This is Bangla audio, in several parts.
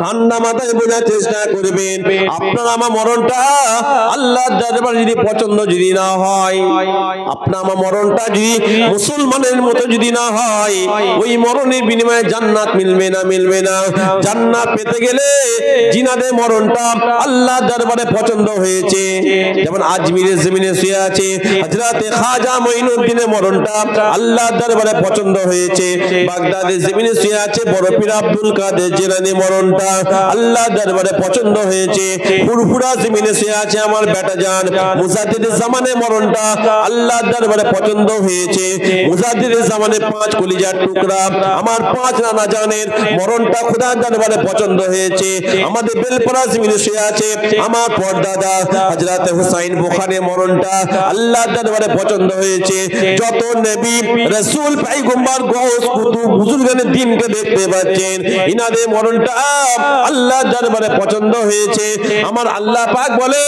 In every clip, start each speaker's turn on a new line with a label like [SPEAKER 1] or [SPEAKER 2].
[SPEAKER 1] ঠান্ডা মাথায় বোঝার চেষ্টা করবেন। আপনার আমার মরণটা আল্লাহর দরবারে যদি পছন্দ যদি না হয়, আপনার আমার মরণটা যদি মুসলমানের মতো যদি না হয়, ওই মরণের বিনিময়ে জান্নাত মিলবে না, মিলবে না। জান্নাত পেতে গেলে জিনাদের মরণটা আল্লাহর দরবারে পছন্দ হয়েছে। যেমন আজমিরের জমিনে শুয়ে আছে হযরতে খাজা মঈনুদ্দিনের মরণটা আল্লাহর দরবারে পছন্দ হয়েছে। বাগদাদের জমিনে শুয়ে আছে বড় পীর আব্দুল কাদের জিলানী মরণটা আল্লাহর দরবারে পছন্দ হয়েছে। ফুরফুরা জমিনে শুয়ে আছে আমার বেটা জান মুজাদ্দিদের জামানে মরণটা আল্লাহর দরবারে পছন্দ হয়েছে। মুজাদ্দিদের জামানে 5 কলিজার টুকরা আমার 5 নানা জানের মরণটা খোদার দরবারে পছন্দ হয়েছে। আমাদের বেলপরা জমিনে শুয়ে আছে আমার পরদাদা হযরত হুসাইন বুখারীর মরণটা আল্লাহর দরবারে পছন্দ হয়েছে। যত নবী রাসূল পয়গম্বর গৌস কুতুব বুজুর্গানের দিনকে দেখতে পাচ্ছেন, ইনাদের মরণটা আল্লাহর দরবারে পছন্দ হয়েছে। আমার আল্লাহ পাক বলে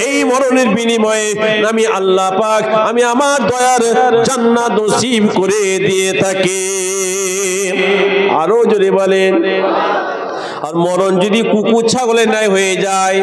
[SPEAKER 1] এই মরণের বিনিময়ে আমি আল্লাহ পাক আমি আমার দয়ার জান্নাত নসিব করে দিয়ে থাকি। আরো জোরে বলেন। আর মরণ যদি কুকুর ছাগলের ন্যায় হয়ে যায়,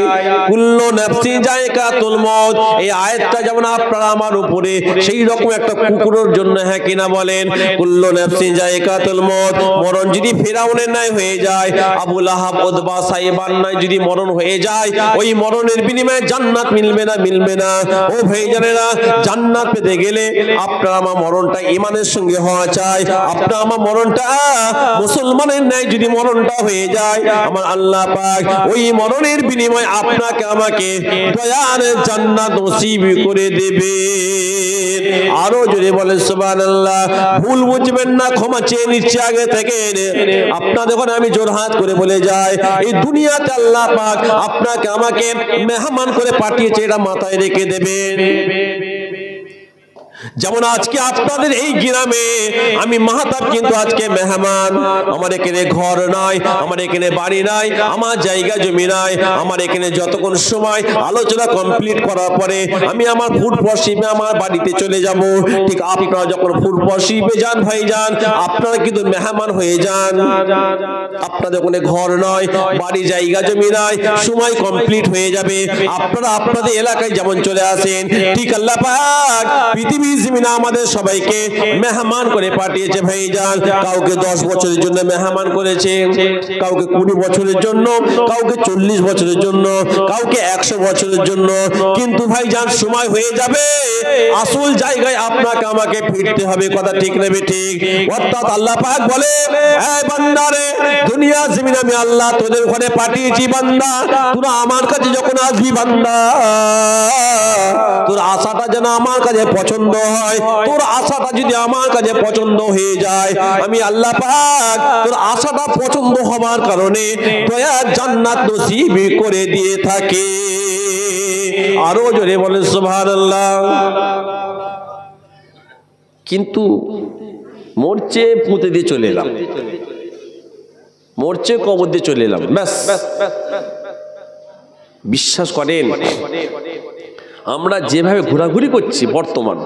[SPEAKER 1] কুল্লু নাফসিন যায়কাতুল মউত, এই আয়াতটা যেমন আপনার আমার উপরে সেই রকম একটা কুকুরের জন্য, হ্যাঁ কিনা বলেন? কুল্লু নাফসিন যায়কাতুল মউত। মরণ যদি ফিরাউনের ন্যায় হয়ে যায়, আবু লাহাব উতবা সাইবার ন্যায় যদি মরণ হয়ে যায়, ওই মরণের বিনিময়ে জান্নাত মিলবে না, মিলবে না। ও ভাইজানেরা, জান্নাত পেতে গেলে আপনার আমার মরণটা ঈমানের সঙ্গে হওয়া চাই। আপনার আমার মরণটা মুসলমানের ন্যায় যদি মরণটা হয়ে যায়, আমার আল্লাহ পাক ওই মরণের বিনিময়ে আপনাকে আমাকে দয়ার জান্নাত নসিব করে দেবে। আরো জোরে বলেন সুবহানাল্লাহ। ভুল বুঝবেন না, ক্ষমা চেয়ে নিচ্ছি আগে থেকে। আপনাদের ওখানে আমি জোরহাত করে বলে যাই, এই দুনিয়াতে আল্লাহ পাক আপনাকে আমাকে মেহমান করে পাঠিয়েছে, এটা মাথায় রেখে দেবেন। যেমন আজকে আপনাদের এই গ্রামে আমি মাহতাব কিন্তু আজকে মেহমান। আমার এখানে ঘর নাই, আমার এখানে বাড়ি নাই, আমার জায়গা জমি নাই। আমার এখানে যতক্ষণ সময় আলোচনা কমপ্লিট করার পরে আমি আমার ফুড পশিবে আমার বাড়িতে চলে যাব। ঠিক আপনারা যখন ফুড পশিবে যান ভাইজান, আপনারা কিন্তু মেহমান হয়ে যান। আপনাদের ওখানে ঘর নয়, বাড়ি জায়গা জমি নাই, সময় কমপ্লিট হয়ে যাবে। আপনারা আপনাদের এলাকায় যেমন চলে আসেন, ঠিক আল্লাহ পাক পৃথিবী জমিনে আমাদের সবাইকে মেহমান করে পাঠিয়েছে ভাইজান। কাউকে 10 বছরের জন্য মেহমান করেছে, কাউকে 20 বছরের জন্য, কাউকে 40 বছরের জন্য, কাউকে 100 বছরের জন্য। কিন্তু ভাইজান সময় হয়ে যাবে, আসল জায়গায় আপনাকে আমাকে ফিরতে হবে। কথা ঠিক নেবে ঠিক? অর্থাৎ আল্লাহ পাক বলে, এই বান্দা রে, দুনিয়া জমিনে আমি আল্লাহ তোদের ঘরে পাঠিয়েছি বান্দা, তোরা আমার কাছে যখন আসবি বান্দা, তোর আশাটা যেন আমার কাছে পছন্দ হয়। তোর আশাটা যদি আমার কাছে পছন্দ হয়ে যায়, আমি আল্লাহ পাক তোর আশাটা পছন্দ হওয়ার কারণে দয়ার জান্নাত নসিব করে দিয়ে থাকে। আরো জোরে বলেন সুবহানাল্লাহ। কিন্তু মরচে পুঁতে দিয়ে চলে এলাম, মরচে কবর দিয়ে চলে এলাম, ব্যাস। বিশ্বাস করেন, আমরা যেভাবে ঘোরাঘুরি করছি বর্তমান,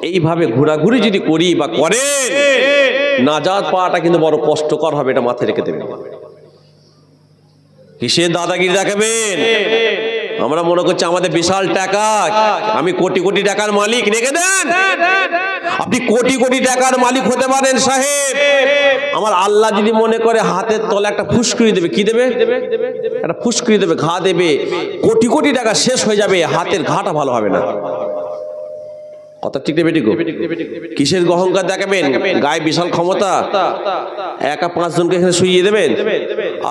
[SPEAKER 1] এইভাবে ঘোরাঘুরি যদি করি বা করেন, নাজাত পাওয়াটা কিন্তু বড় কষ্টকর হবে, এটা মাথায় রেখে দেবেন। কিসের দাদাগিরি দেখাবেন? আমরা মনে করছি আমাদের বিশাল টাকা, আমি কোটি কোটি টাকার মালিক, রেখে দেন। আপনি কোটি কোটি টাকার মালিক হতে পারেন সাহেব, আমার আল্লাহ যদি মনে করে হাতের তলে একটা ফুসকুড়ি দেবে, কি দেবে? একটা ফুসকুড়ি দেবে, ঘা দেবে, কোটি কোটি টাকা শেষ হয়ে যাবে, হাতের ঘাটা ভালো হবে না। কথা ঠিক নেবে ঠিক? কিসের অহংকার দেখাবেন? গায়ে বিশাল ক্ষমতা, একা 5 জনকে এখানে শুইয়ে দেবেন।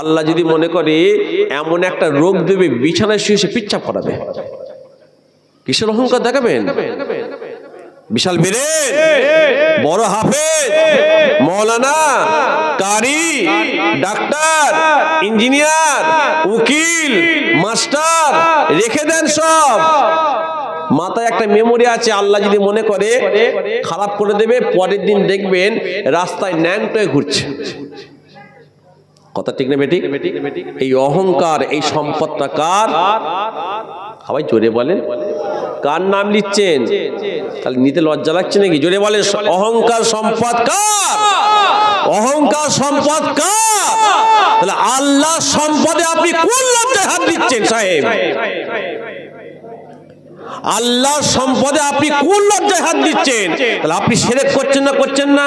[SPEAKER 1] আল্লাহ যদি মনে করে এমন একটা রোগ দেবে, বিছানায় শুয়ে সে পিচ্ছাপ করাবে, কিসের অহংকার দেখাবেন? বিশাল বেরে বড় হাফেজ, মৌলানা, কারি, ডাক্তার, ইঞ্জিনিয়ার, উকিল, মাস্টার, রেখে দেন সব। মাথায় একটা মেমোরি আছে, আল্লাহ যদি মনে করে খারাপ করে দেবে, পরের দিন দেখবেন রাস্তায় ন্যাংটোয় ঘুরছে। কথা ঠিক না বেঠিক? এই অহংকার, এই সম্পদটা কার? সবাই জোরে বলেন, কার নাম নিচ্ছেন? তাহলে নিতে লজ্জা লাগছে নাকি? জোরে বলেন, অহংকার সম্পদ কার? অহংকার সম্পদ কার? তাহলে আল্লাহ সম্পদে আপনি কোন লজ্জায় হাত দিচ্ছেন সাহেব? আল্লাহর সম্পদে আপনি কোন লজ্জায় হাত দিচ্ছেন? তাহলে আপনি শিরক করছেন না করছেন না?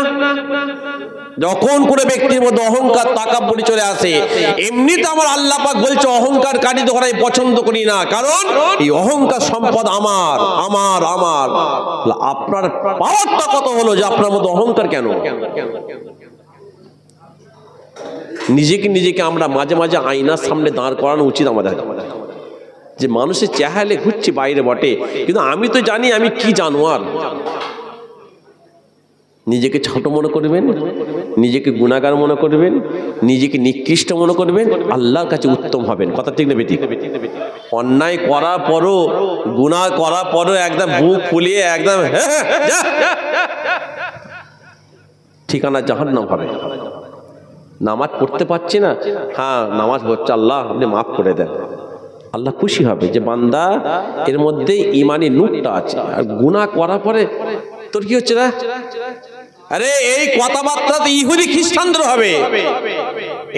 [SPEAKER 1] যখন কোনো ব্যক্তির মধ্যে অহংকার তাকাব্বুরি চলে আসে, এমনিতে আমার আল্লাহ পাক বলছে অহংকারকারী তো আমি পছন্দ করি না, কারণ এই অহংকার সম্পদ আমার আমার আমার। আপনার পাওয়ারটা কত হলো যে আপনার মধ্যে অহংকার কেন? নিজেকে আমরা মাঝে মাঝে আয়নার সামনে দাঁড় করানো উচিত আমাদের, যে মানুষের চেহারে ঘুরছে বাইরে বটে, কিন্তু আমি তো জানি আমি কি জানোয়ার। নিজেকে ছোট মনে করবেন, নিজেকে গুনাহগার মনে করবেন, নিজেকে নিকৃষ্ট মনে করবেন, আল্লাহর কাছে উত্তম হবেন। কথা ঠিক না বেঠিক? অন্যায় করার পরও, গুনাহ করার পরও একদম বুক ফুলিয়ে একদম ঠিকানা জাহান্নাম হবে। নামাজ পড়তে পারছি না, হ্যাঁ নামাজ পড়ছে, আল্লাহ আপনি মাফ করে দেন। আল্লাহ খুশি হবে যে বান্দা এর মধ্যে ইমানি নূরটা আছে। আর গুনাহ করার পরে তোর কি হচ্ছে না? আরে এই কথাবার্তা তো ইহুদি খ্রিস্টানদের হবে,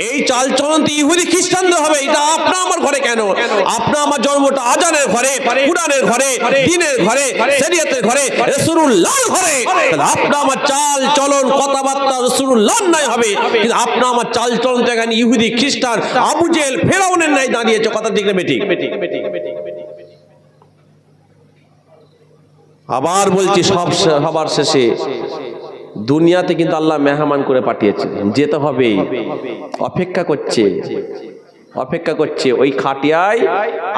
[SPEAKER 1] এই চালচলন তো ইহুদি খ্রিস্টানদের হবে। এটা আপনার আমার ঘরে কেন? আপনার আমার জন্মটা আজানের ঘরে, কুরআনের ঘরে, দ্বীনের ঘরে, শরীয়তের ঘরে, রাসূলুল্লাহর ঘরে। তাহলে আপনার আমার চাল চলন কথাবার্তা রাসূলুল্লাহর নাই হবে, কিন্তু আপনার আমার চাল চলন তো এখানে ইহুদি খ্রিস্টান আবু জেহেল ফেরাউনের নাই দাঁড়িয়েছে। কথা ঠিক না বেঠিক? আবার বলছি সবার শেষে, দুনিয়াতে কিন্তু আল্লাহ মেহমান করে পাঠিয়েছে, যেতে হবে। অপেক্ষা করছে ওই খাটিয়ায়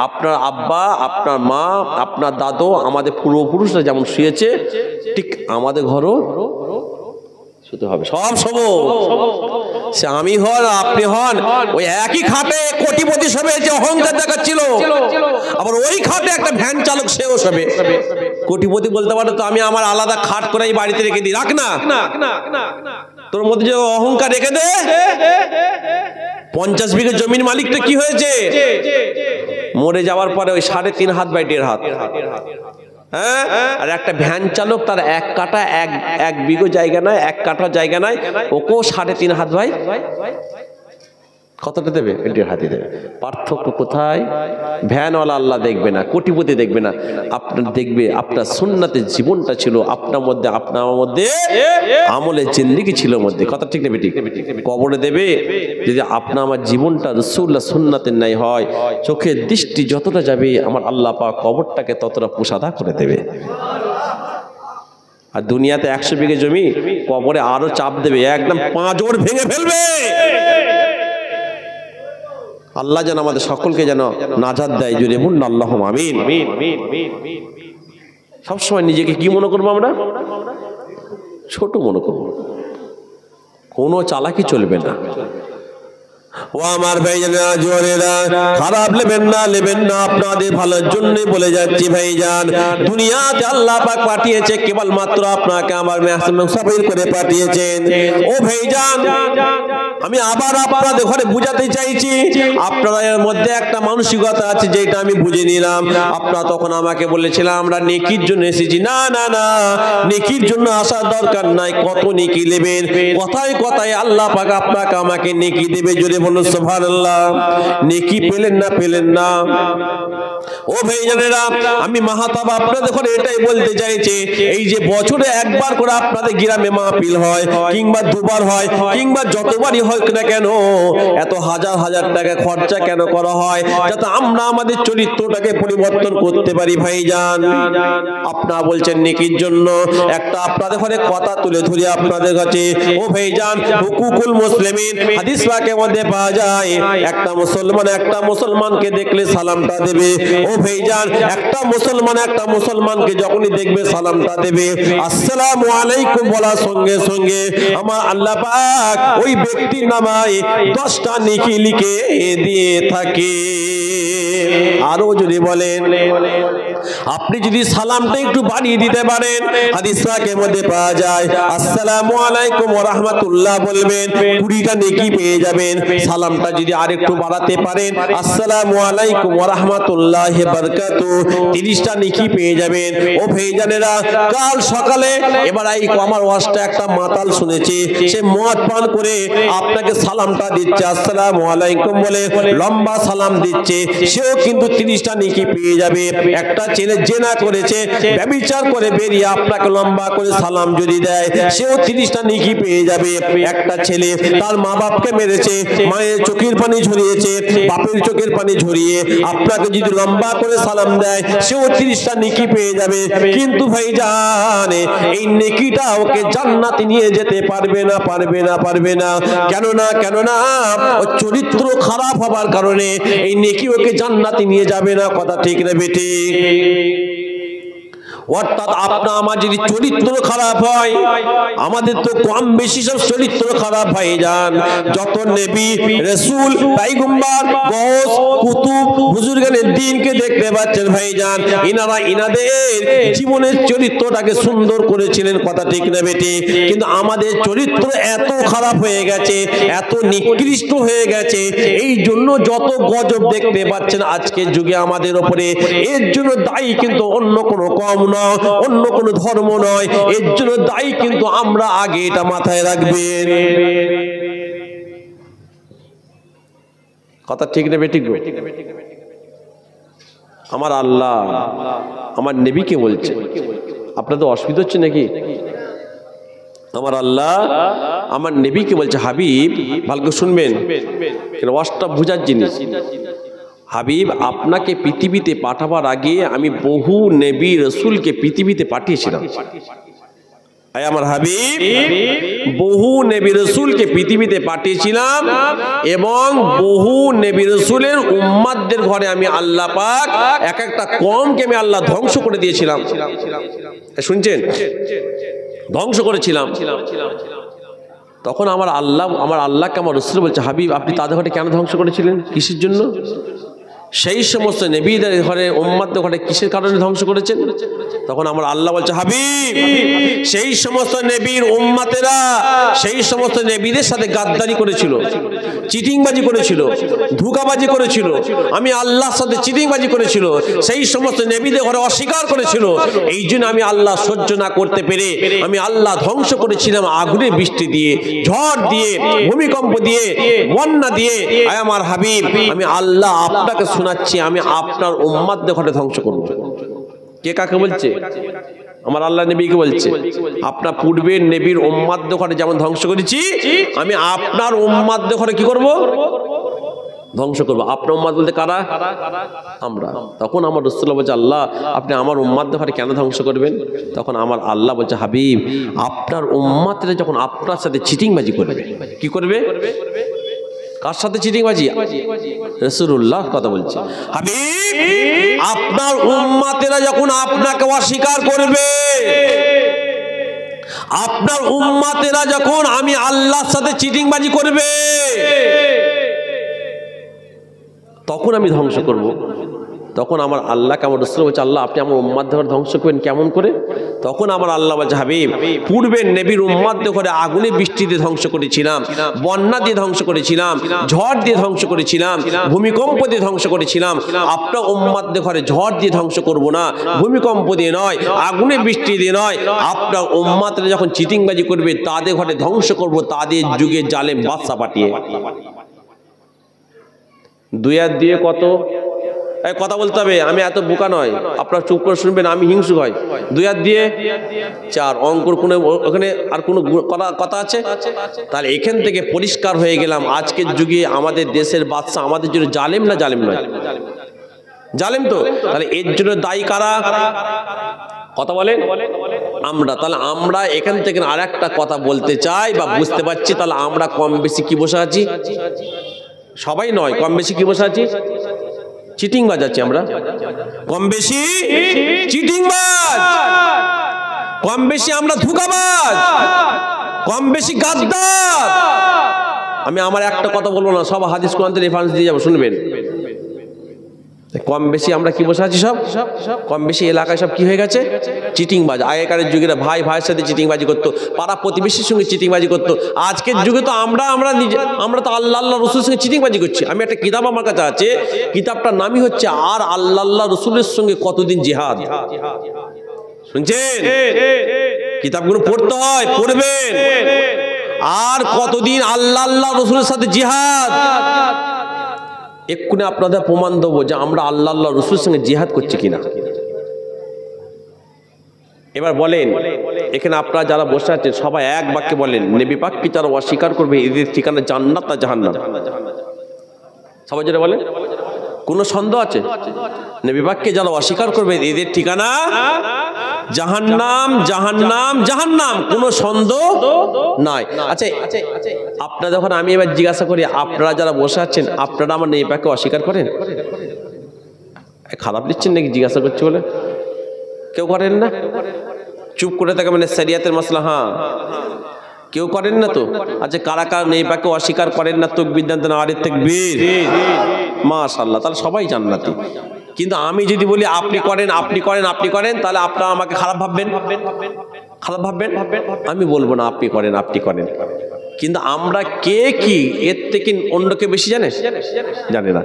[SPEAKER 1] আপনার আব্বা, আপনার মা, আপনার দাদু, আমাদের পূর্বপুরুষরা যেমন শুয়েছে, ঠিক আমাদের ঘরও শুতে হবে। সব শোবো, সে আমি হন আপনি হন, ওই একই খাটে কোটিপতি শোবে যে অহংকার দেখাচ্ছিল, আবার ওই খাটে একটা ভ্যান চালক সেও শোবে। কোটিপতি বলতে পারে তো আমি আমার আলাদা খাট করে বাড়িতে রেখে দিই, রাখ না, তোর মধ্যে যে অহংকার রেখে দে। 50 বিঘা জমির মালিকটা কি হয়েছে? মরে যাওয়ার পরে ওই 3.5 হাত বাই 1.5 হাত। হ্যাঁ, আর একটা ভ্যান চালক তার 1 কাঠা 1 বিঘা জায়গা নাই, 1 কাঠা জায়গা নাই, ওকেও 3.5 হাত ভাই কতটা দেবে? 1.5 হাতই দেবে। পার্থক্য কোথায়? ভ্যানওয়ালা আল্লাহ দেখবে না, কোটিপতি দেখবে না, আপনার দেখবে আপনার সুন্নাতের জীবনটা ছিল আপনার মধ্যে, আপনার মধ্যে আমলের জিন্দেগি ছিল মধ্যে। কথা ঠিক না বেঠিক? কবরে দেবে যদি আপনার আমার জীবনটা রাসূলুল্লাহ সুন্নাতের নাই হয়, চোখের দৃষ্টি যতটা যাবে আমার আল্লাহ পাক কবরটাকে ততটা পোষাদা করে দেবে। আর দুনিয়াতে 100 বিঘা জমি, কবরে আরো চাপ দেবে, একদম পাঁজর ভেঙে ফেলবে। আল্লাহ যেন আমাদের সকলকে যেন নাজাত দেয়। জুড়ে বলুন আল্লাহুম্মা আমিন। সবসময় নিজেকে কি মনে করবো? আমরা ছোট মনে করবো, কোনো চালাকি চলবে না। ও আমার ভাইজানেরা, জোরেরা খারাপ নেবেন না, আপনাদের ভালোর জন্য বলে যাচ্ছি ভাইজান। দুনিয়াতে আল্লাহ পাক পাঠিয়েছে কেবল মাত্র আপনাকে আমার মুসাফির করে পাঠিয়েছেন। ও ভাইজান, আমি আবার আপনাদের ঘরে বুঝাতে চাইছি, আপনাদের মধ্যে একটা মানসিকতা আছে যেটা আমি বুঝে নিলাম। আপনারা তখন আমাকে বলেছিলেন আমরা নেকির জন্য এসেছি। না না না, নেকির জন্য আসার দরকার নাই। কত নেকি নেবেন? কথায় কথায় আল্লাহ পাক আপনাকে আমাকে নেকি দেবে। জোরে বলুন সুবহানাল্লাহ। নেকি পেলেন না? ও ভাইজানেরা, আমি মাহাতাব আপনাদের ঘরে এটাই বলতে চাইছি, এই যে বছরে একবার করে আপনাদের গ্রামে মাহফিল হয়, কিংবা দুবার হয়, কিংবা যতবারই হোক না কেন, এত হাজার হাজার টাকা খরচা কেন করা হয়? যাতে আমরা আমাদের চরিত্রটাকে পরিবর্তন করতে পারি। ভাইজান, আপনারা বলছেন নেকির জন্য, একটা আপনাদের ঘরে কথা তুলে ধরি আপনাদের কাছে। ও ভাইজান, হুকুকুল মুসলিমিন হাদিস পাকের মধ্যে পাওয়া যায়, একটা মুসলমানকে দেখলে সালামটা দেবে। ও ভাইজান, একটা মুসলমানকে যখনই দেখবে সালামটা দেবে। আসসালামু আলাইকুম বলার সঙ্গে সঙ্গে আমার আল্লাহ পাক ওই ব্যক্তির নামায় 10টা নেকি লিখে দিয়ে থাকে। আরো যদি বলেন আপনি যদি সালামটা একটু বাড়িয়ে দিতে পারেন, হাদিস পাকের মধ্যে পাওয়া যায় আসসালামু আলাইকুম ওয়া রাহমাতুল্লাহ বলবেন, 20টা নেকি পেয়ে যাবেন। সালামটা যদি আরেকটু বাড়াতে পারেন, আসসালামু আলাইকুম ওয়া রাহমাতুল্লাহি ওয়া বারাকাতুহু, 30টা নেকি পেয়ে যাবেন। ও ভাইজানেরা, কাল সকালে এবার এই আমার ওয়াজটা একটা মাতাল শুনেছে, সে মদ পান করে আপনাকে সালামটা দিচ্ছে, আসসালামু আলাইকুম বলে লম্বা সালাম দিচ্ছে, সেও কিন্তু 30টা নেকি পেয়ে যাবে। একটা ছেলে জেনা করেছে, ব্যভিচার করে বেরিয়ে আপনাকে লম্বা করে সালাম যদি দেয়, সেও 30টা নেকি পেয়ে যাবে। একটা ছেলে তার মা বাপকে মেরেছে, মায়ের চোখের পানি ঝরিয়েছে, বাপের চোখের পানি ঝরিয়ে আপনাকে যদি লম্বা করে সালাম দেয়, সেও 30টা নেকি পেয়ে যাবে। কিন্তু ভাইজান, এই নেকিটা ওকে জান্নাতে নিয়ে যেতে পারবে না, পারবে না, পারবে না। কেন না ওর চরিত্র খারাপ হবার কারণে এই নেকি ওকে জান্নাতে নিয়ে যাবে না। কথা ঠিক না বেটি? অর্থাৎ আপনার আমার যদি চরিত্র খারাপ হয়, আমাদের তো কম বেশি সব চরিত্র খারাপ হয়ে যান। যত নবী রাসূল পয়গম্বর গৌস কুতুব বুজুর্গানের দ্বীনকে দেখতে পাচ্ছেন ভাইজান, ইনারা ইনাদের জীবনের চরিত্রটাকে সুন্দর করেছিলেন। কথা ঠিক না বেটি? কিন্তু আমাদের চরিত্র এত খারাপ হয়ে গেছে, এত নিকৃষ্ট হয়ে গেছে, এই জন্য যত গজব দেখতে পাচ্ছেন আজকের যুগে আমাদের উপরে। এর জন্য দায়ী কিন্তু অন্য কোনো কম নয়, অন্য কোনো ধর্ম নয়, এর জন্য দায়ী কিন্তু আমরা। আগে এটা মাথায় রাখবেন। কথা ঠিক না বেটি? আমার আল্লাহ আমার নবীকে বলছে, আপনাদের অসুবিধা হচ্ছে নাকি? আমার আল্লাহ আমার নবীকে বলছে, হাবিব ভালো করে শুনবেন, ওয়াজটা বোঝার জিনিস। হাবিব, আপনাকে পৃথিবীতে পাঠাবার আগে আমি বহু নবী রাসূলকে পৃথিবীতে পাঠিয়েছিলাম। আমার হাবিব, বহু নবী রাসূলকে পৃথিবীতে পাঠিয়েছিলাম এবং বহু নবী রাসূলের উম্মতদের ঘরে আমি আল্লাহ পাক এক একটা কওমকে আমি আল্লাহ ধ্বংস করে দিয়েছিলাম। শুনছেন? ধ্বংস করেছিলাম। তখন আমার আল্লাহকে আমার রাসূল বলছে, হাবিব আপনি তাদের ঘরে কেন ধ্বংস করেছিলেন? কিসের জন্য? সেই সমস্ত নবীদের ঘরে উম্মতদের ঘরে কিসের কারণে ধ্বংস করেছেন? তখন আমার আল্লাহ বলছে, হাবিব সেই সমস্ত নবীর উম্মতেরা সেই সমস্ত নবীদের সাথে গাদ্দারি করেছিল, চিটিংবাজি করেছিল, ধোঁকাবাজি করেছিল, আমি আল্লাহর সাথে চিটিংবাজি করেছিল, সেই সমস্ত নবীদের ঘরে অস্বীকার করেছিল। এই জন্য আমি আল্লাহ সহ্য না করতে পেরে আমি আল্লাহ ধ্বংস করেছিলাম আগুনের বৃষ্টি দিয়ে, ঝড় দিয়ে, ভূমিকম্প দিয়ে, বন্যা দিয়ে। আমার হাবিব, আমি আল্লাহ আপনাকে শোনাচ্ছি, আমি আপনার উম্মতদের ঘরে ধ্বংস করব। কে কাকে বলছে? আমার আল্লাহ নবীকে বলছে, আপনার পূর্বের নবীর উম্মতদের ঘরে যেমন ধ্বংস করেছি, আমি আপনার উম্মতদের ঘরে কি করব? ধ্বংস করবো। আপনার উম্মত বলতে কারা? আমরা। তখন আমার রাসূলুল্লাহ বলছে, আল্লাহ আপনি আমার উম্মতদের ঘরে কেন ধ্বংস করবেন? তখন আমার আল্লাহ বলছে, হাবিব আপনার উম্মতরা যখন আপনার সাথে চিটিংবাজি করবে, কি করবে? কার সাথে চিটিংবাজি? রাসূলুল্লাহ কথা বলছে, হাবিব আপনার উম্মতেরা যখন আপনাকে অস্বীকার করবে, আপনার উম্মতেরা যখন আমি আল্লাহর সাথে চিটিংবাজি করবে, তখন আমি ধ্বংস করব। তখন আমার আল্লাহকে আমার রাসূল বলছে, আল্লাহ আপনি আমার উম্মতদের ধ্বংস করবেন কেমন করে? তখন আমার আল্লাহ বলছে, হাবিব পূর্বের নবীর উম্মতদের ঘরে আগুনে বৃষ্টিতে ধ্বংস করেছিলাম, বন্যা দিয়ে ধ্বংস করেছিলাম, ঝড় দিয়ে ধ্বংস করেছিলাম, ভূমিকম্প দিয়ে ধ্বংস করেছিলাম। আপনার উম্মতদের ঘরে ঝড় দিয়ে ধ্বংস করব না, ভূমিকম্প দিয়ে নয়, আগুনে বৃষ্টি দিয়ে নয়। আপনার উম্মতরা যখন চিটিংবাজি করবে তাদের ঘরে ধ্বংস করব, তাদের যুগে জালেম বাদশা পাঠিয়ে। দুই হাত দিয়ে কত কথা বলতে হবে, আমি এত বোকা নয়, আপনারা চুপ করে শুনবেন, আমি হিংসুক হয়। দুই হাত দিয়ে 4 অঙ্কুর কোন ওখানে আর কোনো কথা আছে? তাহলে এখান থেকে পরিষ্কার হয়ে গেলাম, আজকের যুগে আমাদের দেশের বাদশা আমাদের জন্য জালেম না জালেম নয়? জালেম তো। তাহলে এর জন্য দায়ী কারা? কথা বলেন আমরা। তাহলে আমরা এখান থেকে আর একটা কথা বলতে চাই বা বুঝতে পারছি, তাহলে আমরা কম বেশি কি বসে আছি? সবাই নয়, কম বেশি কি বসে আছি? চিটিংবাজ আছি আমরা, কম বেশি চিটিংবাজ, কম বেশি আমরা ধোঁকাবাজ, কম বেশি গাদ্দার। আমি আমার একটা কথা বলবো না, সব হাদিস কোরআন থেকে রেফারেন্স দিয়ে যাবো, শুনবেন। কম বেশি আমরা কি বসে আছি, সব কম বেশি এলাকায় সব কি হয়ে গেছে, চিটিংবাজ। আগেকার যুগের ভাই ভাইয়ের সাথে চিটিংবাজি করতো, পাড়া প্রতিবেশীর সঙ্গে চিটিংবাজি করতো। আজকের যুগে তো আমরা তো আল্লাহ রসুলের সঙ্গে চিটিংবাজি করছি। আমি একটা কিতাব আমার কাছে আছে, কিতাবটার নামই হচ্ছে আর আল্লাহ রসুলের সঙ্গে কতদিন জিহাদ। শুনছেন? কিতাবগুলো পড়তে হয়, পড়বেন। আর কতদিন আল্লাহ রসুলের সাথে জিহাদ। এক্ষুনি আপনাদের প্রমাণ দেবো যে আমরা আল্লাহ রসুলের সঙ্গে জিহাদ করছি কিনা। এবার বলেন, এখানে আপনারা যারা বসে আছেন সবাই এক বাক্যে বলেন, নবী পাককে যারা অস্বীকার করবে এদের ঠিকানা জান্নাত না জাহান্নাম? সবাই যেটা বলেন, কোনো সন্দেহ আছে? নবী পাককে যারা অস্বীকার করবে এদের ঠিকানা জাহান্নাম, জাহান্নাম, জাহান্নাম, কোনো সন্দেহ নাই। আচ্ছা, আপনারা যখন আমি এবার জিজ্ঞাসা করি, আপনারা যারা বসে আছেন আপনারা আমার নবী পাককে অস্বীকার করেন? খারাপ দিচ্ছেন নাকি জিজ্ঞাসা করছি বলে? কেউ করেন না? চুপ করে থাকে মানে শরিয়তের মাসলা? হ্যাঁ, কেউ করেন না তো? আচ্ছা, কারা কারা নবী পাককে অস্বীকার করেন না? তাকবীর দেন তো, নারে তাকবীর, মাশাআল্লাহ, তাহলে সবাই জান্নাতি। কিন্তু আমি যদি বলি আপনি করেন, আপনি করেন, আপনি করেন, তাহলে আপনারা আমাকে খারাপ ভাববেন, খারাপ ভাববেন। আমি বলবো না আপনি করেন, আপনি করেন। কিন্তু আমরা কে কি এর থেকে অন্যকে বেশি জানে? জানে না।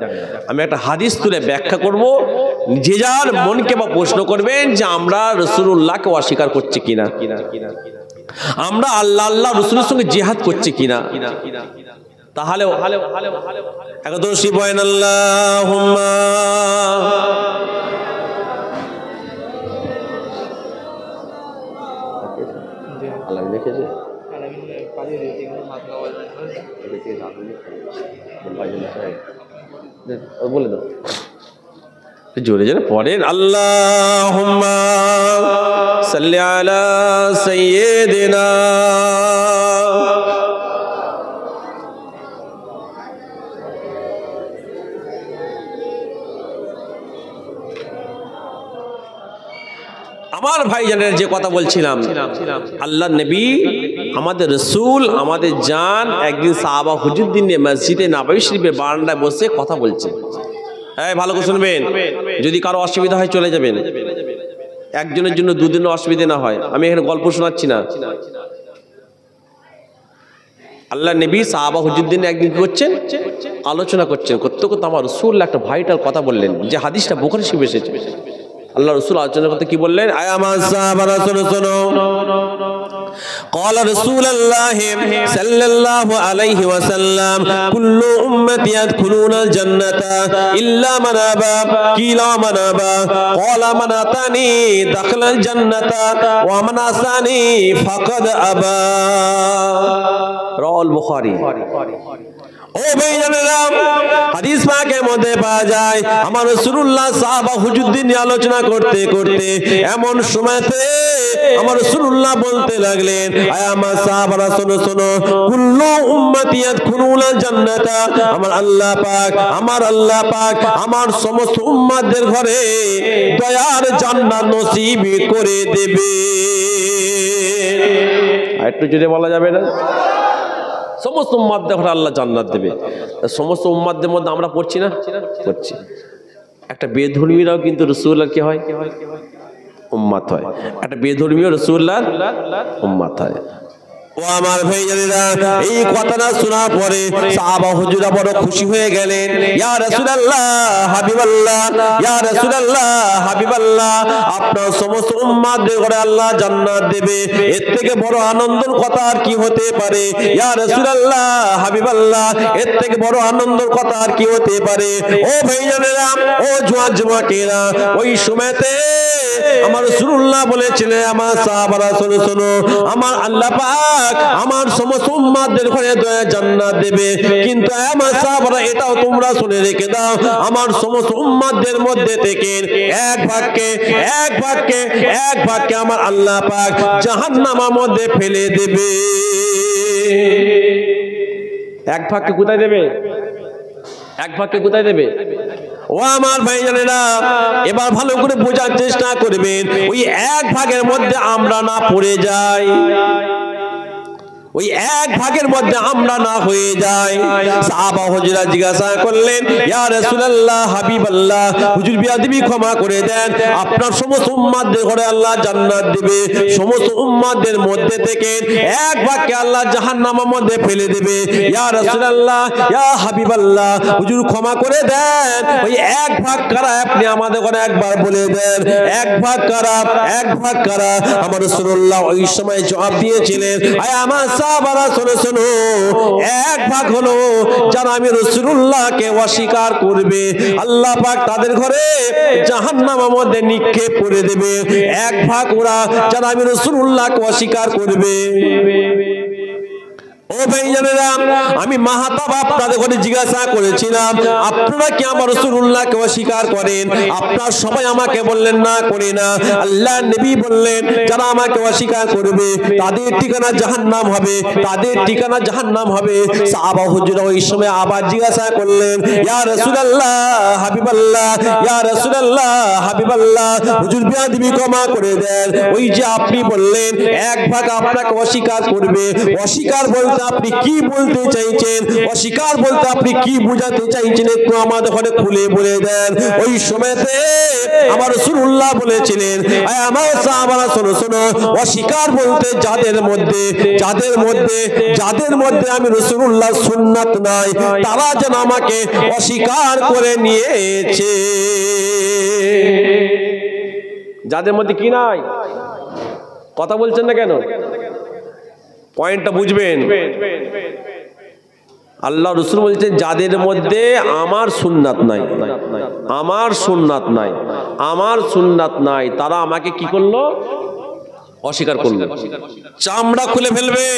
[SPEAKER 1] আমি একটা হাদিস তুলে ব্যাখ্যা করব, যে যার মনকে বা প্রশ্ন করবেন যে আমরা রাসূলুল্লাহকে অস্বীকার করছি কিনা, আমরা আল্লাহ রাসূলের সঙ্গে জিহাদ করছি কিনা। তাহলে একদম শিবয়েন আল্লাহুম্মা আল্লাহ লিখেছে বলে দাও জোরে জোরে পড়েন, আল্লাহুম্মা সাল্লি আলা সাইয়্যিদিনা। আমার ভাইজানের যে কথা বলছিলাম, আল্লাহ নবী আমাদের রসুল আমাদের জান একদিন সাহাবা হুজুরদ্দিন মসজিদে নববী শরীফের বারান্দায় বসে কথা বলছেন। হ্যাঁ, ভালো করে শুনবেন, যদি কারো অসুবিধা হয় চলে যাবেন, একজনের জন্য দুদিনের অসুবিধা না হয়। আমি এখানে গল্প শোনাচ্ছি না। আল্লাহ নবী সাহাবা হুজুরদ্দিন একদিন কি করছেন, আলোচনা করছেন। করতে করতে আমার রসুল একটা ভাইটার কথা বললেন, যে হাদিসটা বুখারী শরীফে এসেছে। আল্লাহ রসুল আলোচনা করতে কি বললেন, আয় আমার সাহাবারা শোনো শোনো। قال رسول الله صلى الله عليه وسلم كل امتي يدخلون الجنه الا من ابى قيل من ابى قال من اتاني دخل الجنه ومن عصاني فقد ابى رواه البخاري। ও ভাইজানেরা, হাদিস পাকের মধ্যে পাওয়া যায় আমার রাসূলুল্লাহ সাহাবা হুজুরদ্দিন নিয়ে আলোচনা করতে করতে এমন সময়তে আমার রাসূলুল্লাহ বলতে লাগলেন, আয় আমার সাহাবারা শোনো শোনো, কুল্লু উম্মতি ইয়াদখুলুনা জান্নাতা, আমার আল্লাহ পাক আমার সমস্ত উম্মতদের ঘরে দয়ার জান্নাত নসিব করে দেবে। আর একটু জোরে বলা যাবে না? সমস্ত উম্মাতদের ঘরে আল্লাহ জান্নাত দেবে। সমস্ত উম্মাতদের মধ্যে আমরা পড়ছি না? পড়ছি। একটা বেধর্মীরাও কিন্তু রাসূলুল্লাহ কি হয়? উম্মাত হয়। একটা বেধর্মীও রাসূলুল্লাহর উম্মাত হয়। ও আমার ভাইজানেরা, এই কথাটা শোনার পরে সাহাবা হুজুরা বড় খুশি হয়ে গেলেন। ইয়া রাসূলুল্লাহ হাবিবাল্লাহ, ইয়া রাসূলুল্লাহ হাবিবাল্লাহ, আপনার সমস্ত উম্মাতদের ঘরে আল্লাহ জান্নাত দেবে, এর থেকে বড় আনন্দের কথা আর কি হতে পারে? ইয়া রাসূলুল্লাহ হাবিবাল্লাহ, এর থেকে বড় আনন্দের কথা আর কি হতে পারে? ও ভাইজানেরা, ও যুবকেরা, ওই সময়তে আমার রাসূলুল্লাহ বলেছিলেন, আমার সাহাবারা শোনো শোনো, আমার আল্লাহ পাক আমার সমস্ত উম্মাতদের ঘরে দয়া জান্নাত দেবে। কিন্তু আমার সাহাবারা এটাও তোমরা শুনে রেখে দাও, আমার সমস্ত উম্মাতদের মধ্যে থেকে এক ভাগকে আমার আল্লাহ পাক জাহান্নামের মধ্যে ফেলে দেবে। এক ভাগকে কোথায় দেবে? এক ভাগকে কোথায় দেবে? ও আমার ভাইজানেরা, এবার ভালো করে বোঝার চেষ্টা করবেন, ওই এক ভাগের মধ্যে আমরা না পড়ে যাই। ওই এক ভাগের মধ্যে আমরা না হয়ে যাই। সাহাবা হুজুরা জিজ্ঞাসা করলেন, ইয়া রাসূলুল্লাহ, হাবিবাল্লাহ, হুজুর বিয়াদবি ক্ষমা করে দেন, আপনার সমস্ত উম্মতদের ঘরে আল্লাহ জান্নাত দিবে, সমস্ত উম্মতদের মধ্যে থেকে এক ভাগকে আল্লাহ জাহান্নামের মধ্যে ফেলে দেবে। ইয়া রাসূলুল্লাহ, ইয়া হাবিবাল্লাহ, হুজুর ক্ষমা করে দেন, ওই এক ভাগ কারা আপনি আমাদের ঘরে একবার বলে দেন, এক ভাগ কারা, এক ভাগ কারা? আমার রাসূলুল্লাহ ওই সময় জবাব দিয়েছিলেন, আয় আমার সাহাবারা শোনো শোনো, এক ভাগ হলো যারা আমি রাসূলুল্লাহকে অস্বীকার করবে, আল্লাহ পাক তাদের ঘরে জাহান্নামের মধ্যে নিক্ষেপ করে দেবে। এক ভাগ ওরা যারা আমি রাসূলুল্লাহকে অস্বীকার করবে। ও ভাইজানেরা, আমি মাহাতাব আপনাদের ঘরে জিজ্ঞাসা করেছিলাম, আপনারা কি আমার রাসূলুল্লাহকে অস্বীকার করেন? আপনারা সবাই আমাকে বললেন না, করি না। আল্লাহ নবী বললেন, যারা আমাকে অস্বীকার করবে তাদের ঠিকানা জাহান্নাম হবে, তাদের ঠিকানা জাহান্নাম হবে। সাহাবা হুজুরা ওই সময় আবার জিজ্ঞাসা করলেন, ইয়া রাসূলুল্লাহ, হাবিবাল্লাহ, ইয়া রাসূলুল্লাহ, হাবিবাল্লাহ, হুজুর বিয়াদবি ক্ষমা করে দেন, ওই যে আপনি বললেন এক ভাগ আপনাকে অস্বীকার করবে, অস্বীকার বলতে আপনি কি বলতে চাইছেন? অস্বীকার বলতে আপনি কি বোঝাতে চাইছেন? একটু আমাদের ঘরে খুলে বলে দেন। ওই সময়তে আমার রাসূলুল্লাহ বলেছিলেন, আমার সাহাবারা শোনো শোনো, অস্বীকার বলতে যাদের মধ্যে আমি রাসূলুল্লাহ সুন্নাত নাই, তারা যেন আমাকে অস্বীকার করে নিয়েছে। যাদের মধ্যে কি নাই? কথা বলছেন না কেন? পয়েন্টটা বুঝবেন। আল্লাহ রাসূল বলছেন, যাদের মধ্যে আমার সুন্নাত নাই, আমার সুন্নাত নাই, আমার সুন্নাত নাই, তারা আমাকে কি করলো? অস্বীকার করলো, চামড়া খুলে ফেলবে।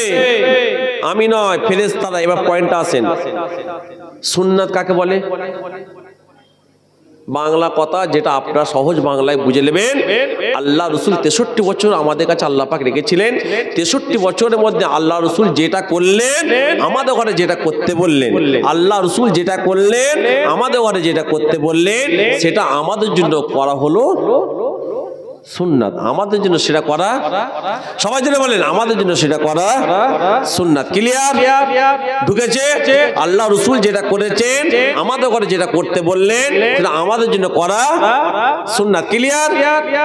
[SPEAKER 1] আমি নয়, ফেরেশতারা। এবার পয়েন্টটা আসেন, সুন্নাত কাকে বলে? বাংলা কথা যেটা আপনারা সহজ বাংলায় বুঝে নেবেন। আল্লাহ রাসূল 63 বছর আমাদের কাছে আল্লাহ পাক রেখেছিলেন। 63 বছরের মধ্যে আল্লাহ রাসূল যেটা করলেন, আমাদের ঘরে যেটা করতে বললেন, আল্লাহ রাসূল যেটা করলেন, আমাদের ঘরে যেটা করতে বললেন, সেটা আমাদের জন্য করা হলো সুন্নাত। আমাদের জন্য সেটা করা, সবাই জন্য বলেন, আমাদের জন্য সেটা করা সুন্নাত। ক্লিয়ার? ঢুকেছে? আল্লাহ রাসূল যেটা করেছেন, আমাদের ঘরে যেটা করতে বললেন, সেটা আমাদের জন্য করা সুন্নাত। ক্লিয়ার?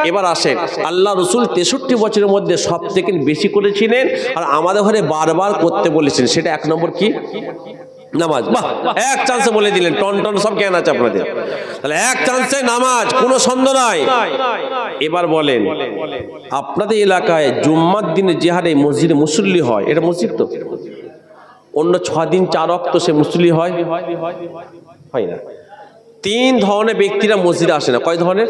[SPEAKER 1] এবার আসেন, আল্লাহ রাসূল 63 বছরের মধ্যে সব থেকে বেশি করেছিলেন আর আমাদের ঘরে বারবার করতে বলেছেন, সেটা এক নম্বর কি? নামাজ। বাহ, এক চান্সে বলে দিলেন, টন টন সব জ্ঞান আছে আপনাদের। তাহলে এক চান্সে নামাজ, কোনো সন্দেহ নাই। এবার বলেন, আপনাদের এলাকায় জুম্মার দিনে যে হারে মসজিদে মুসল্লি হয়, এটা মসজিদ তো? অন্য 6 দিন 4 ওয়াক্ত সে মুসল্লি হয়? হয় না। 3 ধরনের ব্যক্তিরা মসজিদে আসে না। কয় ধরনের?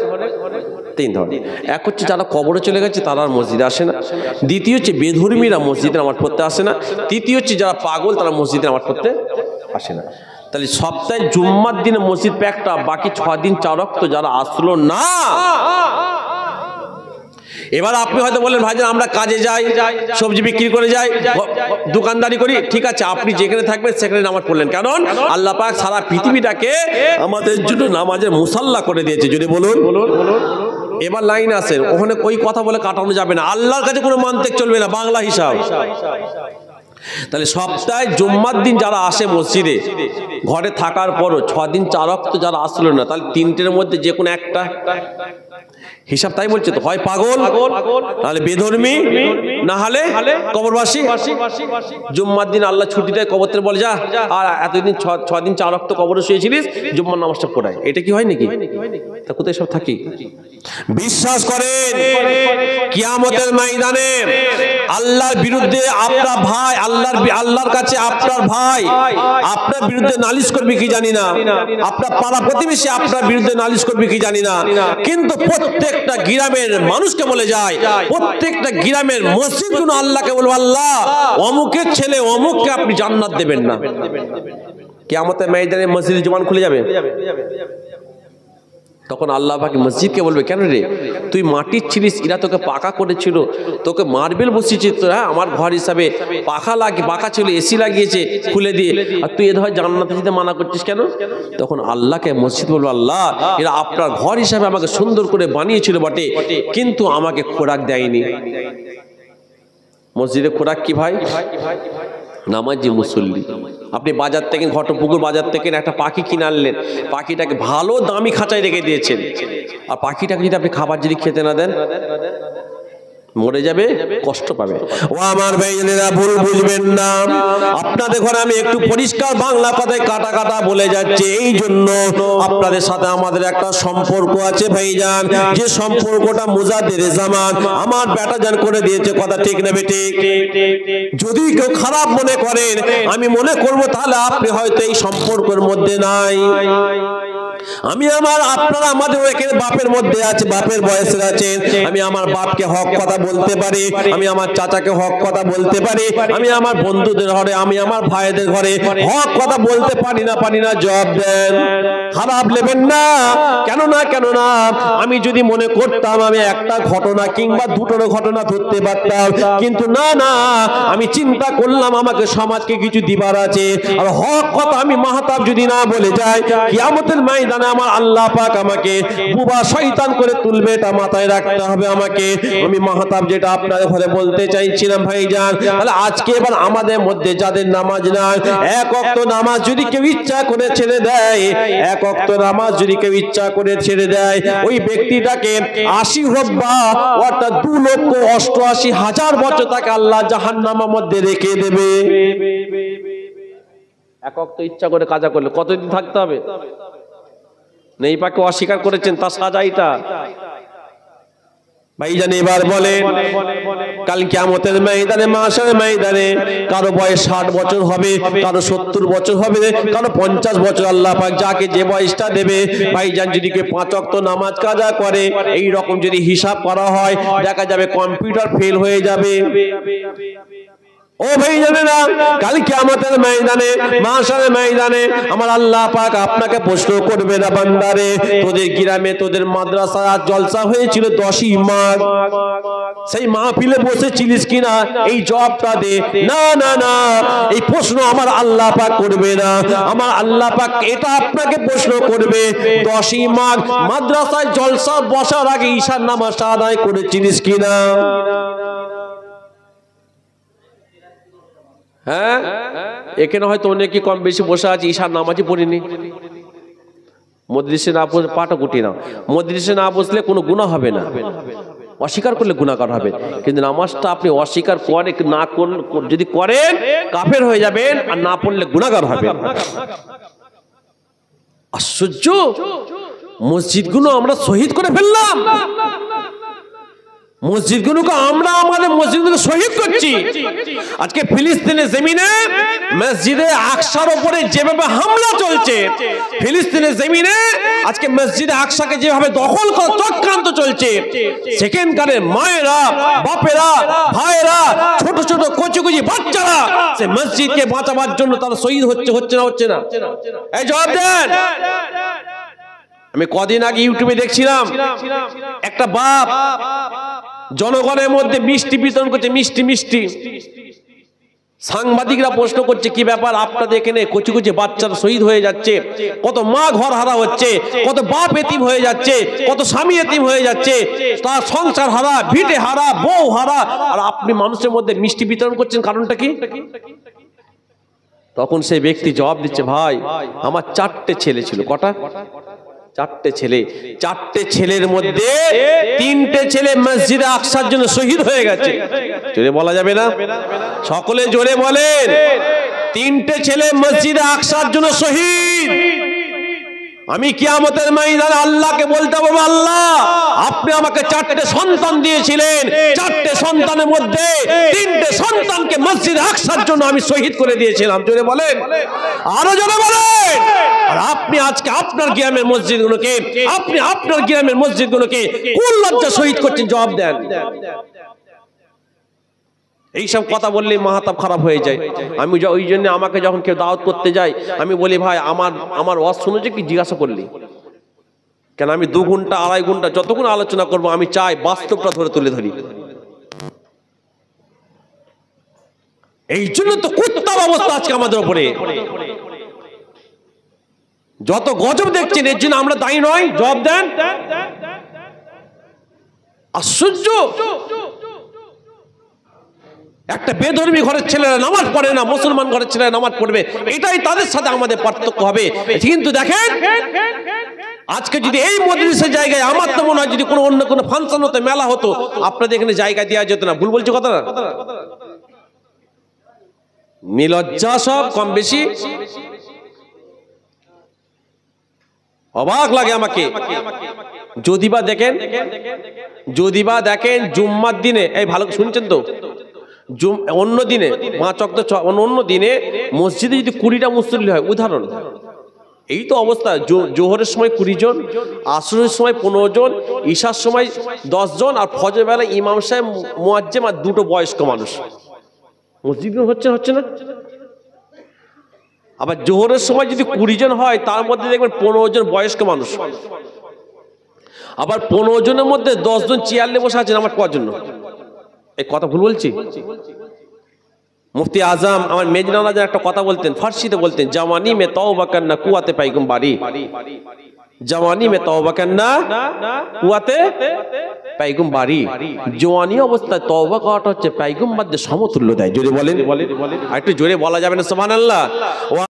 [SPEAKER 1] 3 ধরনের। এক হচ্ছে যারা কবরে চলে গেছে, তারা আর মসজিদে আসে না। দ্বিতীয় হচ্ছে বেধর্মীরা মসজিদে নামাজ পড়তে আসে না। তৃতীয় হচ্ছে যারা পাগল, তারা মসজিদে নামাজ পড়তে আসে না। তাহলে সপ্তাহে জুম্মার দিনে মসজিদ প্যাকটা, বাকি 6 দিন 4 ওয়াক্ত যারা আসলো না। এবার আপনি হয়তো বলেন, ভাইজান আমরা কাজে যাই, সবজি বিক্রি করে যাই, দোকানদারি করি, ঠিক আছে, আপনি যেখানে থাকবেন সেখানে নামাজ পড়লেন। কারণ আল্লাহ পাক সারা পৃথিবীটাকে আমাদের জন্য নামাজের মুসাল্লা করে দিয়েছে। যদি বলুন। এবার লাইন আসেন, ওখানে ওই কথা বলে কাটানো যাবে না, আল্লাহর কাছে কোনো মানতেক চলবে না, বাংলা হিসাব। তাহলে সপ্তাহে জুম্মার দিন যারা আসে মসজিদে, ঘরে থাকার পরও 6 দিন 4 ওয়াক্ত যারা আসলো না, তাহলে 3টের মধ্যে যে কোনো একটা হিসাব। তাই বলছে তো, হয় পাগল, নাহলে বেধর্মী, না হলে কবরবাসী। জুম্মার দিন আল্লাহ ছুটি দেয়, কবর থেকে বলে যা, আর এতদিন 6 দিন 4 ওয়াক্ত কবরে শুয়েছিলিস, জুম্মার নামাজটা পড়ায়। এটা কি হয় নাকি? তা কোথায় সব থাকি? বিশ্বাস করেন, কিয়ামতের ময়দানে আল্লাহর বিরুদ্ধে আপনার ভাই, আল্লাহর কাছে আপনার ভাই আপনার বিরুদ্ধে নালিশ করবে কি জানি না, আপনার পাড়া প্রতিবেশী আপনার বিরুদ্ধে নালিশ করবে কি জানি না, কিন্তু প্রত্যেকটা গ্রামের মানুষকে বলে যায়, প্রত্যেকটা গ্রামের মসজিদগুলো আল্লাহকে বলবো, আল্লাহ অমুকের ছেলে অমুককে আপনি জান্নাত দেবেন না। কিয়ামতের ময়দানে মসজিদের জবান খুলে যাবে। তখন আল্লাহ পাক মসজিদকে বলবে, কেন রে, তুই মাটির ছিলিস, এরা তোকে পাকা করেছিল, তোকে মার্বেল বসিয়েছিস, হ্যাঁ আমার ঘর হিসাবে পাকা ছিল, এসি লাগিয়েছে খুলে দিয়ে, আর তুই এ ধর জান্নাতে যেতে মানা করছিস কেন? তখন আল্লাহকে মসজিদ বলবে, আল্লাহ এরা আপনার ঘর হিসাবে আমাকে সুন্দর করে বানিয়েছিল বটে, কিন্তু আমাকে খোরাক দেয়নি। মসজিদে খোরাক কি ভাই? নামাজি মুসল্লি। আপনি বাজার থেকে ঘটপুকুর বাজার থেকে একটা পাখি কিনে আনলেন, পাখিটাকে ভালো দামি খাঁচায় রেখে দিয়েছেন, আর পাখিটাকে যদি আপনি খাবার যদি খেতে না দেন মরে যাবে, কষ্ট পাবে। ও আমার ভাইজানেরা, ভুল বুঝবেন না। আপনাদের ঘরে আমি একটু পরিষ্কার বাংলা কথায় কাটা কাটা বলে যাচ্ছি, এই জন্য আপনাদের সাথে আমাদের একটা সম্পর্ক আছে ভাইজান, যে সম্পর্কটা মুজাদ্দেদ জামান আমার বেটা জান করে দিয়েছে। কথা ঠিক না বেঠিক? যদি কেউ খারাপ মনে করেন, আমি মনে করব তাহলে আপনি হয়তো এই সম্পর্কের মধ্যে নাই। আমি আপনারা আমাদের এখানে বাপের মধ্যে আছে, বাপের বয়সের আছেন। আমি আমার বাপকে হক কথা বলতে পারি, আমি আমার চাচাকে হক কথা বলতে পারি, আমি আমার বন্ধুদের ঘরে, আমি আমার ভাইদের ঘরে হক কথা বলতে পারি না, জবাব দেন। খারাপ নেবেন না। কেন না আমি যদি মনে করতাম আমি একটা ঘটনা কিংবা দুটোর ঘটনা ধরতে পারতাম, কিন্তু না, আমি চিন্তা করলাম আমাকে সমাজকে কিছু দিবার আছে, আর হক কথা আমি মাহতাব যদি না বলে যাই, কিয়ামতের ময়দানে আমার আল্লাহ পাক আমাকে বুবা শয়তান করে তুলবে, এটা মাথায় রাখতে হবে আমাকে। আমি মাহতাব যেটা আপনাদের ঘরে বলতে চাইছিলাম ভাইজান, তাহলে আজকে এবার আমাদের মধ্যে যাদের নামাজ নাই, এক ওয়াক্ত নামাজ যদি কেউ ইচ্ছা করে ছেড়ে দেয়, এক ওয়াক্ত নামাজ যদি কেউ ইচ্ছা করে ছেড়ে দেয়, ওই ব্যক্তিটাকে 80 রব্বা অর্থাৎ 2,88,000 বছর তাকে আল্লাহ জাহান্নামের মধ্যে রেখে দেবে। এক ওয়াক্ত ইচ্ছা করে কাজা করলে কতদিন থাকতে হবে? নেই পাকে অস্বীকার করেছেন, তার সাজাইটা ভাইজান। এবার বলেন, কাল কিয়ামতের ময়দানে, মাশারের ময়দানে কারো বয়স 60 বছর হবে, কারো 70 বছর হবে, কারো 50 বছর, আল্লাহ পাক যাকে যে বয়সটা দেবে। ভাইজান যদি কেউ 5 ওয়াক্ত নামাজ কাজা করে, এই রকম যদি হিসাব করা হয়, দেখা যাবে কম্পিউটার ফেল হয়ে যাবে। ও ভাইজানেরা, কাল কিয়ামতের ময়দানে, মাশারের ময়দানে আমার আল্লাহ পাক আপনাকে প্রশ্ন করবে, না বান্দারে তোদের গ্রামে তোদের মাদ্রাসা জলসা হয়েছিল 10ই মাঘ, সেই মাহফিলে বসেছিলিস কিনা, এই জবাবটা দে। না, এই প্রশ্ন আমার আল্লাহ পাক করবে না। আমার আল্লাহ পাক এটা আপনাকে প্রশ্ন করবে, 10ই মাঘ মাদ্রাসায় জলসা বসার আগে ঈশার নামাজ আদায় করেছিলিস কিনা? হ্যাঁ, এখানে হয়তো অনেকে কম বেশি বসে আছে, ঈশার নামাজই পড়িনি। মজলিসে না বসে পাটা কুটি না, মজলিসে না বসলে কোনো গুনাহ হবে না, অস্বীকার করলে গুনাহগার হবে। কিন্তু নামাজটা আপনি অস্বীকার করে না করলে, যদি করেন কাফের হয়ে যাবেন, আর না পড়লে গুনাহগার হবেন। আশ্চর্য, মসজিদগুলো আমরা শহীদ করে ফেললাম। মসজিদগুলোকে আমরা আমাদের মসজিদগুলোকে শহীদ করছি। আজকে ফিলিস্তিনের জমিনে মসজিদে আকসার উপরে যেভাবে হামলা চলছে, ফিলিস্তিনের জমিনে আজকে মসজিদে আকসাকে যেভাবে দখল করার চক্রান্ত চলছে, সেখানকার মায়েরা, বাপেরা, ভাইয়েরা, ছোট ছোট কচি কচি বাচ্চারা সে মসজিদকে বাঁচাবার জন্য তারা শহীদ হচ্ছে না। এই জবাব দেন। আমি কদিন আগে ইউটিউবে দেখছিলাম, একটা বাপ জনগণের মধ্যে মিষ্টি বিতরণ করছে, মিষ্টি। সাংবাদিকরা প্রশ্ন করছে, কি ব্যাপার আপনাদের এখানে কচি কচি বাচ্চারা শহীদ হয়ে যাচ্ছে, কত মা ঘর হারা হচ্ছে, কত বাপ এতিম হয়ে যাচ্ছে, কত স্বামী এতিম হয়ে যাচ্ছে, তার সংসার হারা, ভিটে হারা, বউ হারা, আর আপনি মানুষের মধ্যে মিষ্টি বিতরণ করছেন, কারণটা কি? তখন সেই ব্যক্তি জবাব দিচ্ছে, ভাই আমার 4টে ছেলে ছিল। কটা? 4টে ছেলে। 4টে ছেলের মধ্যে 3টে ছেলে মসজিদে আকসার জন্য শহীদ হয়ে গেছে। জোরে বলা যাবে না? সকলে জোরে বলেন। 3টে ছেলে মসজিদে আকসার জন্য শহীদ। আমি কিয়ামতের ময়দানে আল্লাহকে বলতে পারবো, আল্লাহ আপনি আমাকে 4টে সন্তান দিয়েছিলেন, 4টে সন্তানের মধ্যে 3টে সন্তানকে মসজিদে আকসার জন্য আমি শহীদ করে দিয়েছিলাম। জোরে বলেন, আরো জোরে বলেন। আর আপনি আজকে আপনার গ্রামের মসজিদগুলোকে কোন লজ্জা শহীদ করছেন? জবাব দেন। এইসব কথা বললে মাহাতাব খারাপ হয়ে যায়। আমি ওই জন্য আমাকে যখন কেউ দাওয়াত করতে যায়, আমি বলি, ভাই আমার ওয়াজ শুনেছে কি জিজ্ঞাসা করলি কেন? আমি 2 ঘন্টা 2.5 ঘন্টা যতক্ষণ আলোচনা করব, আমি চাই বাস্তবটা তুলে ধরি। এই জন্য তো কুত্তার অবস্থা আজকে আমাদের উপরে, যত গজব দেখছেন, এর জন্য আমরা দায়ী নয়। জবাব দেন। আশ্চর্য। একটা বেধর্মী ঘরের ছেলেরা নামাজ পড়ে না, মুসলমান ঘরের ছেলেরা নামাজ পড়বে, এটাই তাদের সাথে আমাদের পার্থক্য হবে। কিন্তু দেখেন আজকে যদি এই মজলিসের জায়গায়, আমার তো মনে হয় যদি কোনো অন্য কোনো ফাংশন হতো, মেলা হতো, আপনাদের এখানে জায়গা দেওয়া যেত না। ভুল বলছি কথা না? নিলজ্জা সব কম বেশি। অবাক লাগে আমাকে। যদি বা দেখেন জুম্মার দিনে, এই ভালো শুনছেন তো, অন্য দিনে 5 ওয়াক্ত অন্য দিনে মসজিদে যদি 20টা মুসল্লি হয়, উদাহরণ, এই তো অবস্থা। জোহরের সময় 20 জন, আসরের সময় 15 জন, ঈশার সময় 10 জন, আর ফজর বেলা ইমাম সাহেব, মুয়াজ্জিম আর 2টো বয়স্ক মানুষ। মসজিদ হচ্ছে না? আবার জোহরের সময় যদি 20 জন হয়, তার মধ্যে দেখবেন 15 জন বয়স্ক মানুষ। আবার 15 জনের মধ্যে 10 জন চেয়ার নিয়ে বসে আছেন আমার পড়ার জন্য। এই কথা ভুল বলছি? মুফতি আজম আমার মেজনাওয়ালা একটা কথা বলতেন, ফার্সিতে বলতেন, জাওয়ানি মে তওবা করনা কুয়াতে পাইগুম বাড়ি। জওয়ানি মে তওবা করনা কুয়াতে পাইগুম বাড়ি। জওয়ানি অবস্থায় তওবা করাটা হচ্ছে পাইগুম বাদে সমতুল্য দেয়। জোরে বলেন, আর একটু জোরে বলা যাবে না সুবহানাল্লাহ?